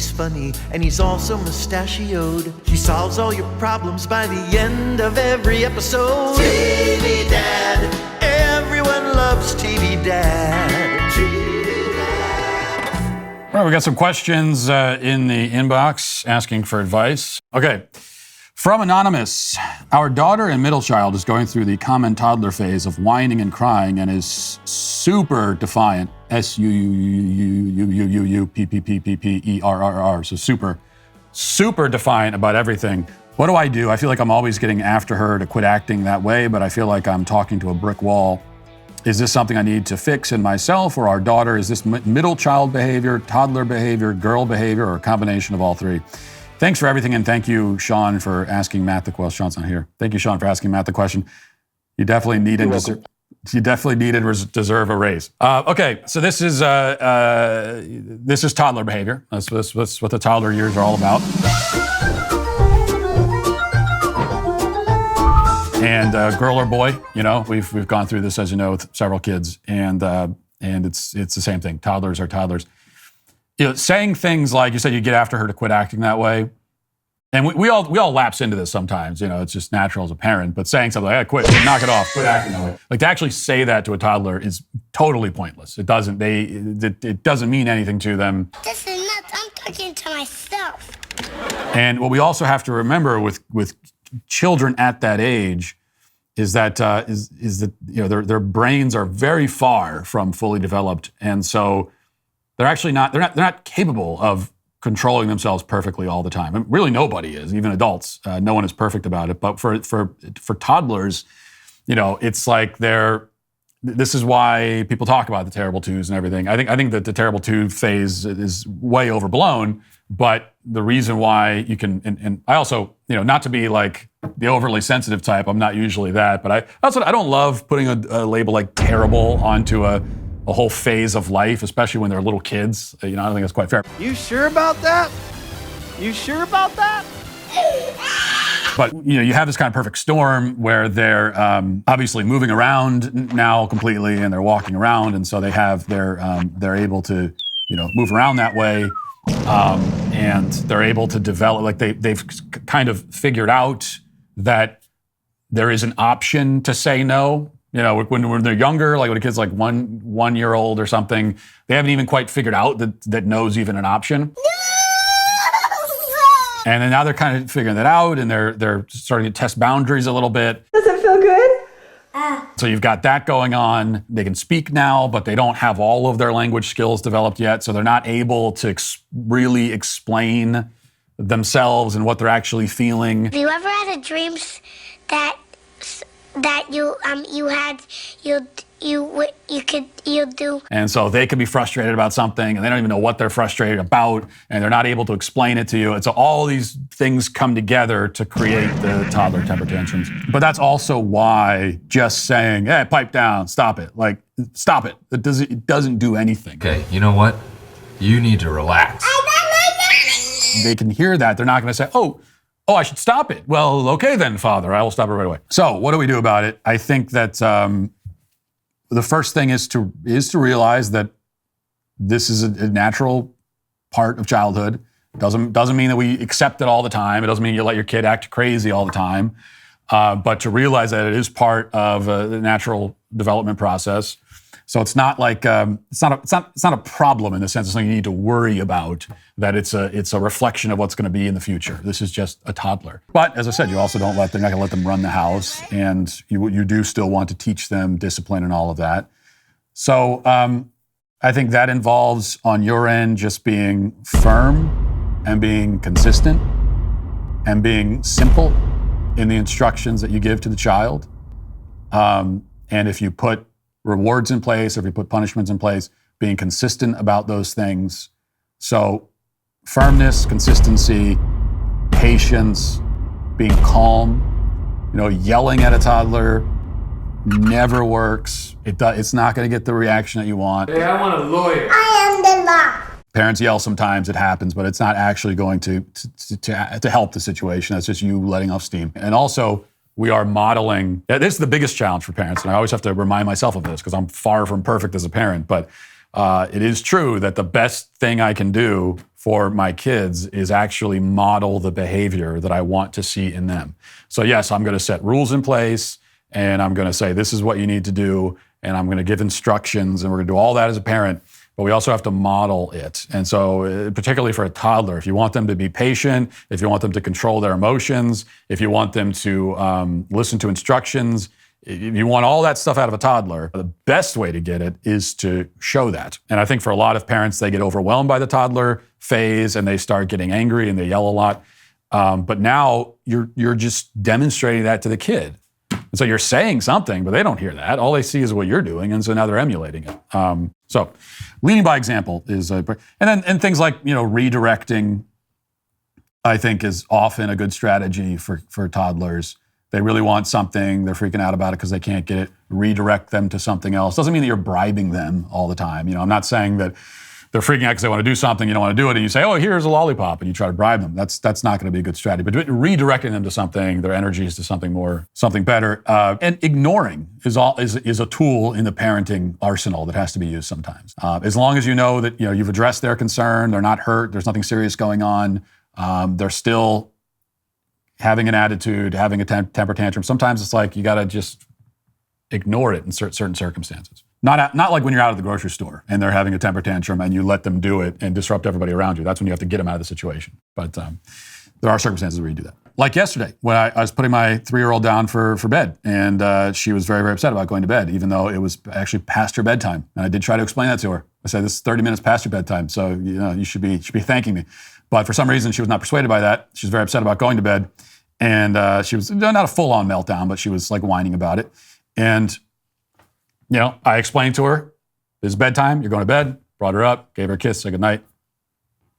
he's funny, and he's also mustachioed. He solves all your problems by the end of every episode. TV Dad, everyone loves TV Dad. TV Dad. All right, we got some questions in the inbox asking for advice. Okay. From Anonymous, our daughter and middle child is going through the common toddler phase of whining and crying and is super defiant. S-U-U-U-U-U-U-P-P-P-P-E-R-R-R. So super defiant about everything. What do? I feel like I'm always getting after her to quit acting that way, but I feel like I'm talking to a brick wall. Is this something I need to fix in myself or our daughter? Is this middle child behavior, toddler behavior, girl behavior, or a combination of all three? Thanks for everything, and thank you, Sean, for asking Matt the question. Sean's not here. Thank you, Sean, for asking Matt the question. You definitely need and deserve a raise. Okay, so this is toddler behavior. That's what the toddler years are all about. And girl or boy, we've gone through this, as you know, with several kids, and it's the same thing. Toddlers are toddlers. Saying things like, you said you get after her to quit acting that way. And we all lapse into this sometimes, it's just natural as a parent, but saying something like, hey, quit, knock it off, quit acting that way. Like, to actually say that to a toddler is totally pointless. It doesn't mean anything to them. This is nuts, I'm talking to myself. And what we also have to remember with children at that age is that their brains are very far from fully developed. And so they're not capable of controlling themselves perfectly all the time. And really, nobody is, even adults. No one is perfect about it. But for toddlers, it's like this is why people talk about the terrible twos and everything. I think that the terrible two phase is way overblown. But the reason why you can, and I also, not to be like the overly sensitive type, I'm not usually that, but I don't love putting a label like terrible onto a whole phase of life, especially when they're little kids. I don't think that's quite fair. You sure about that? You sure about that? But, you have this kind of perfect storm where they're obviously moving around now completely, and they're walking around, and so they're able to, move around that way, and they're able to develop, like they've kind of figured out that there is an option to say no. When they're younger, like when a kid's like 1 year old or something, they haven't even quite figured out that no's even an option. And then now they're kind of figuring that out, and they're starting to test boundaries a little bit. Does it feel good? So you've got that going on. They can speak now, but they don't have all of their language skills developed yet, so they're not able to really explain themselves and what they're actually feeling. Have you ever had a dream that you do? And so they could be frustrated about something, and they don't even know what they're frustrated about, and they're not able to explain it to you. And so all these things come together to create the toddler temper tantrums. But that's also why just saying, hey, pipe down, stop it. Like, stop it. It doesn't do anything. Okay, you know what? You need to relax. They can hear that. They're not going to say, oh, I should stop it. Well, okay then, Father, I will stop it right away. So what do we do about it? I think that the first thing is to realize that this is a natural part of childhood. Doesn't mean that we accept it all the time. It doesn't mean you let your kid act crazy all the time. But to realize that it is part of the natural development process. So it's not like it's not a problem in the sense of something you need to worry about. That it's a reflection of what's going to be in the future. This is just a toddler. But as I said, you also they're not going to let them run the house, and you do still want to teach them discipline and all of that. So I think that involves on your end just being firm and being consistent and being simple in the instructions that you give to the child. And if you put rewards in place, or if you put punishments in place, being consistent about those things. So firmness, consistency, patience, being calm. Yelling at a toddler never works. It's not going to get the reaction that you want. Hey, I want a lawyer. I am the law. Parents yell sometimes, it happens, but it's not actually going to help the situation. That's just you letting off steam. And also, we are modeling. This is the biggest challenge for parents, and I always have to remind myself of this because I'm far from perfect as a parent, but it is true that the best thing I can do for my kids is actually model the behavior that I want to see in them. So yes, I'm going to set rules in place, and I'm going to say, this is what you need to do, and I'm going to give instructions, and we're going to do all that as a parent, but we also have to model it. And so particularly for a toddler, if you want them to be patient, if you want them to control their emotions, if you want them to listen to instructions, if you want all that stuff out of a toddler, the best way to get it is to show that. And I think for a lot of parents, they get overwhelmed by the toddler phase and they start getting angry and they yell a lot. But now you're just demonstrating that to the kid. And so you're saying something, but they don't hear that. All they see is what you're doing, and so now they're emulating it. So leading by example is, and things like redirecting, I think is often a good strategy for toddlers. They really want something, they're freaking out about it because they can't get it. Redirect them to something else. Doesn't mean that you're bribing them all the time. I'm not saying that they're freaking out because they want to do something, you don't want to do it, and you say, oh, here's a lollipop, and you try to bribe them. That's not going to be a good strategy. But redirecting them to something, their energies to something more, something better. And ignoring is a tool in the parenting arsenal that has to be used sometimes. As long as you know that you've addressed their concern, they're not hurt, there's nothing serious going on, they're still having an attitude, having a temper tantrum. Sometimes it's like you got to just ignore it in certain circumstances. Not like when you're out of the grocery store and they're having a temper tantrum and you let them do it and disrupt everybody around you. That's when you have to get them out of the situation. But there are circumstances where you do that. Like yesterday, when I was putting my 3-year-old down for bed, and she was very, very upset about going to bed, even though it was actually past her bedtime. And I did try to explain that to her. I said, this is 30 minutes past your bedtime, so you should be thanking me. But for some reason, she was not persuaded by that. She was very upset about going to bed. And she was not a full-on meltdown, but she was like whining about it. And, I explained to her, this is bedtime, you're going to bed, brought her up, gave her a kiss, said goodnight,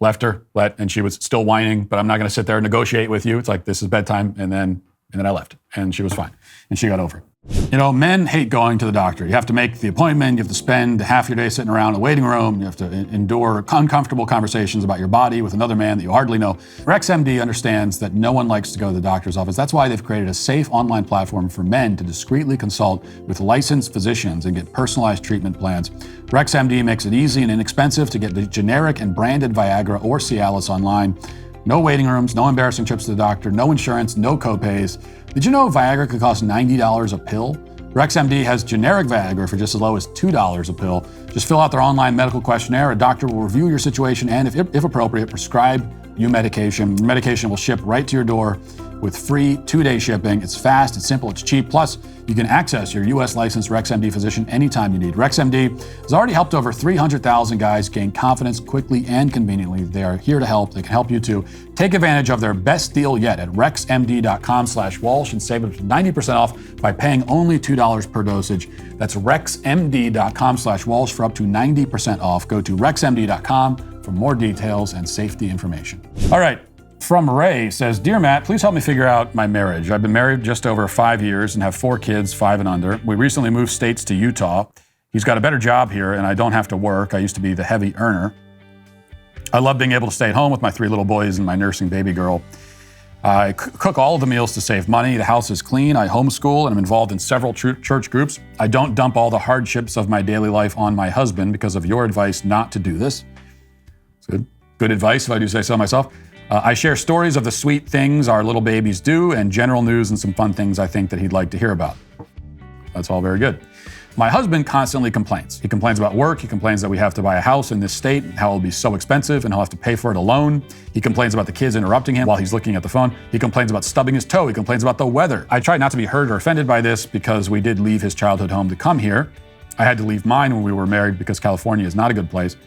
left her, and she was still whining, but I'm not going to sit there and negotiate with you. It's like, this is bedtime, and then I left. And she was fine. And she got over it. Men hate going to the doctor. You have to make the appointment. You have to spend half your day sitting around in the waiting room. You have to endure uncomfortable conversations about your body with another man that you hardly know. RexMD understands that no one likes to go to the doctor's office. That's why they've created a safe online platform for men to discreetly consult with licensed physicians and get personalized treatment plans. RexMD makes it easy and inexpensive to get the generic and branded Viagra or Cialis online. No waiting rooms, no embarrassing trips to the doctor, no insurance, no copays. Did you know Viagra could cost $90 a pill? RexMD has generic Viagra for just as low as $2 a pill. Just fill out their online medical questionnaire. A doctor will review your situation and, if appropriate, prescribe you medication. The medication will ship right to your door with free 2-day shipping. It's fast, it's simple, it's cheap. Plus, you can access your U.S. licensed RexMD physician anytime you need. RexMD has already helped over 300,000 guys gain confidence quickly and conveniently. They are here to help. They can help you too. Take advantage of their best deal yet at rexmd.com/Walsh and save up to 90% off by paying only $2 per dosage. That's rexmd.com/Walsh for up to 90% off. Go to rexmd.com for more details and safety information. All right. From Ray says, Dear Matt, please help me figure out my marriage. I've been married just over 5 years and have 4 kids, 5 and under. We recently moved states to Utah. He's got a better job here and I don't have to work. I used to be the heavy earner. I love being able to stay at home with my 3 little boys and my nursing baby girl. I cook all of the meals to save money. The house is clean. I homeschool and I'm involved in several church groups. I don't dump all the hardships of my daily life on my husband because of your advice not to do this. It's good advice if I do say so myself. I share stories of the sweet things our little babies do and general news and some fun things I think that he'd like to hear about. That's all very good. My husband constantly complains. He complains about work. He complains that we have to buy a house in this state, how it'll be so expensive and he'll have to pay for it alone. He complains about the kids interrupting him while he's looking at the phone. He complains about stubbing his toe. He complains about the weather. I try not to be hurt or offended by this because we did leave his childhood home to come here. I had to leave mine when we were married because California is not a good place.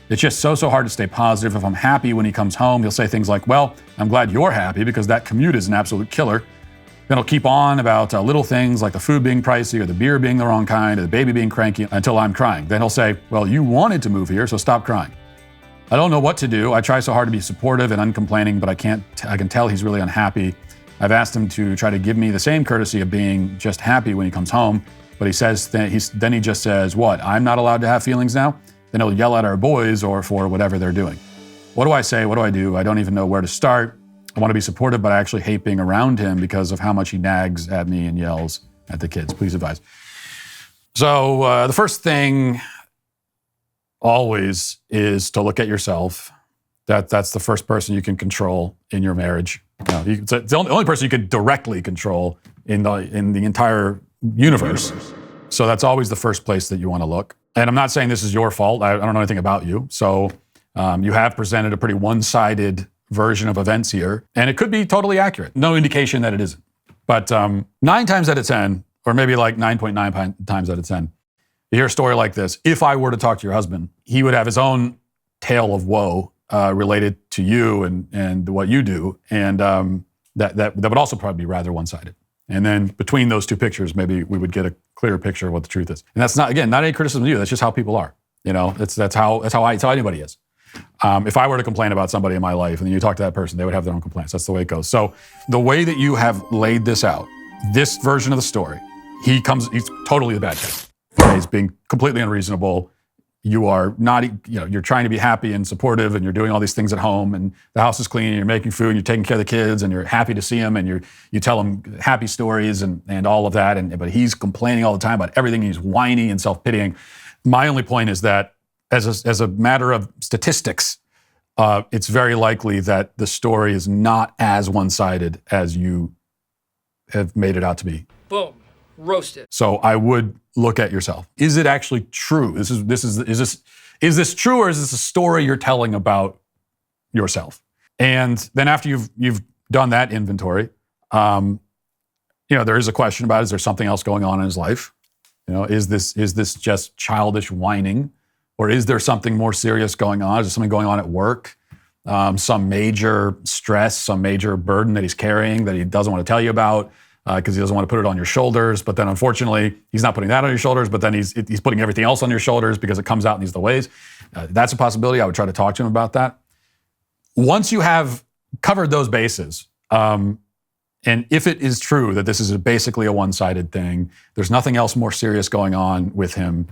It's just so hard to stay positive. If I'm happy when he comes home, he'll say things like, well, I'm glad you're happy because that commute is an absolute killer. Then he'll keep on about little things like the food being pricey or the beer being the wrong kind or the baby being cranky until I'm crying. Then he'll say, well, you wanted to move here, so stop crying. I don't know what to do. I try so hard to be supportive and uncomplaining, but I can tell he's really unhappy. I've asked him to try to give me the same courtesy of being just happy when he comes home, but he says then he just says, what, I'm not allowed to have feelings now? Then he'll yell at our boys or for whatever they're doing. What do I say? What do I do? I don't even know where to start. I want to be supportive, but I actually hate being around him because of how much he nags at me and yells at the kids. Please advise. So the first thing always is to look at yourself That's the first person you can control in your marriage. It's the only person you can directly control in the entire universe. So that's always the first place that you want to look. And I'm not saying this is your fault. I don't know anything about you. So you have presented a pretty one-sided version of events here, and it could be totally accurate. No indication that it isn't. But 9 times out of 10, or maybe like 9.9 times out of 10, you hear a story like this. If I were to talk to your husband, he would have his own tale of woe related to you and what you do, and that would also probably be rather one-sided. And then between those two pictures, maybe we would get a clearer picture of what the truth is. And that's not, again, not any criticism of you. That's just how people are. That's how anybody is. If I were to complain about somebody in my life and then you talk to that person, they would have their own complaints. That's the way it goes. So the way that you have laid this out, this version of the story, he's totally the bad guy. He's being completely unreasonable. You are not, you're trying to be happy and supportive, and you're doing all these things at home, and the house is clean, and you're making food, and you're taking care of the kids, and you're happy to see them, and you tell them happy stories and all of that. But he's complaining all the time about everything. He's whiny and self-pitying. My only point is that as a matter of statistics, it's very likely that the story is not as one-sided as you have made it out to be. Boom. Roasted. So I would look at yourself. Is it actually true? Is this true, or is this a story you're telling about yourself? And then after you've done that inventory, there is a question about, is there something else going on in his life? Is this just childish whining, or is there something more serious going on? Is there something going on at work? Some major stress, some major burden that he's carrying that he doesn't want to tell you about? Because he doesn't want to put it on your shoulders, but then unfortunately, he's not putting that on your shoulders, but then he's putting everything else on your shoulders because it comes out in these other ways. That's a possibility. I would try to talk to him about that. Once you have covered those bases, and if it is true that this is basically a one-sided thing, there's nothing else more serious going on with him,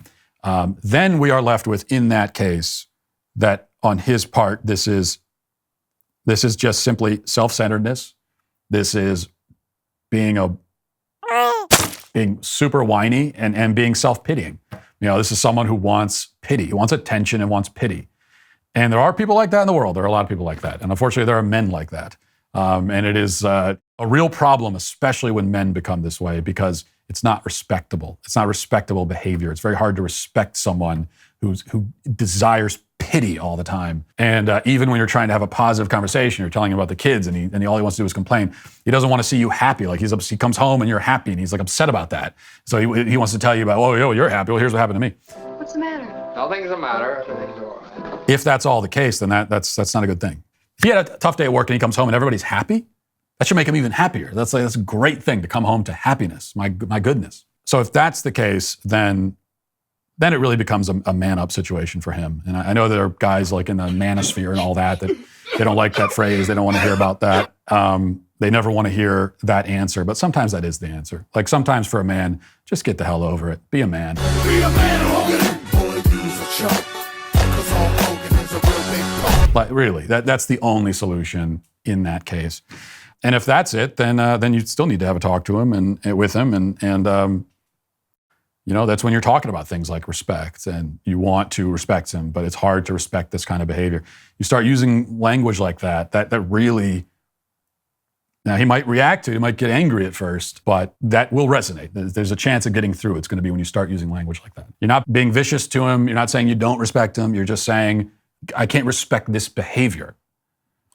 then we are left with, in that case, that on his part, this is just simply self-centeredness. This is being super whiny and being self-pitying. This is someone who wants pity. He wants attention and wants pity. And there are people like that in the world. There are a lot of people like that. And unfortunately, there are men like that. And it is a real problem, especially when men become this way, because it's not respectable. It's not respectable behavior. It's very hard to respect someone who desires pity all the time. And even when you're trying to have a positive conversation, you're telling him about the kids, and he all he wants to do is complain. He doesn't want to see you happy. Like he comes home and you're happy, and he's like upset about that. So he wants to tell you about, oh, you're happy. Well, here's what happened to me. What's the matter? Nothing's the matter. Everything's all right. If that's all the case, then that's not a good thing. If he had a tough day at work and he comes home and everybody's happy, that should make him even happier. That's a great thing, to come home to happiness. My goodness. So if that's the case, then it really becomes a man-up situation for him. And I know there are guys like in the manosphere and all that they don't like that phrase. They don't want to hear about that. They never want to hear that answer. But sometimes that is the answer. Like sometimes for a man, just get the hell over it. Be a man. Be a man, Hogan. Boy, use a chump. 'Cause all Hogan is a real big pump. Like really, that's the only solution in that case. And if that's it, then you still need to have a talk to him and with him and that's when you're talking about things like respect, and you want to respect him, but it's hard to respect this kind of behavior. You start using language like that really, now he might react to it, he might get angry at first, but that will resonate. There's a chance of getting through. It's going to be when you start using language like that. You're not being vicious to him. You're not saying you don't respect him. You're just saying, I can't respect this behavior.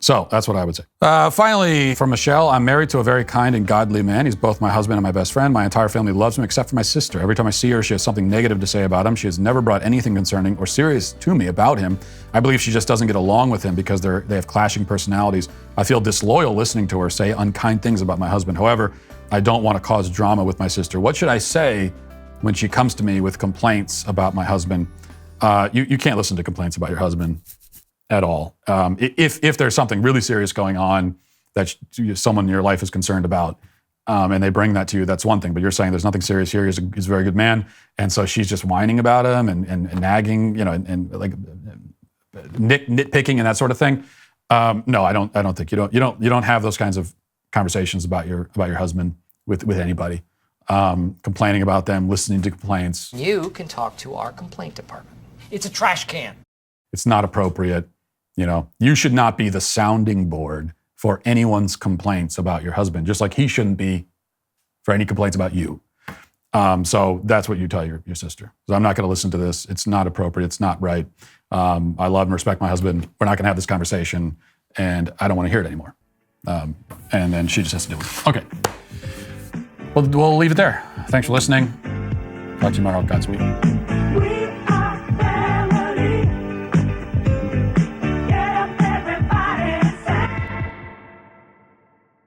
So that's what I would say. Finally, from Michelle, I'm married to a very kind and godly man. He's both my husband and my best friend. My entire family loves him except for my sister. Every time I see her, she has something negative to say about him. She has never brought anything concerning or serious to me about him. I believe she just doesn't get along with him because they have clashing personalities. I feel disloyal listening to her say unkind things about my husband. However, I don't want to cause drama with my sister. What should I say when she comes to me with complaints about my husband? You can't listen to complaints about your husband at all. If there's something really serious going on that someone in your life is concerned about, and they bring that to you, that's one thing. But you're saying there's nothing serious here. He's a very good man, and so she's just whining about him and nagging, and like nitpicking and that sort of thing. No, I don't think you don't have those kinds of conversations about your husband with anybody. Complaining about them, listening to complaints. You can talk to our complaint department. It's a trash can. It's not appropriate. You know, you should not be the sounding board for anyone's complaints about your husband, just like he shouldn't be for any complaints about you. So that's what you tell your sister. So I'm not going to listen to this. It's not appropriate. It's not right. I love and respect my husband. We're not going to have this conversation, and I don't want to hear it anymore. And then she just has to deal with it. Okay. We'll leave it there. Thanks for listening. Talk to you tomorrow. Godspeed.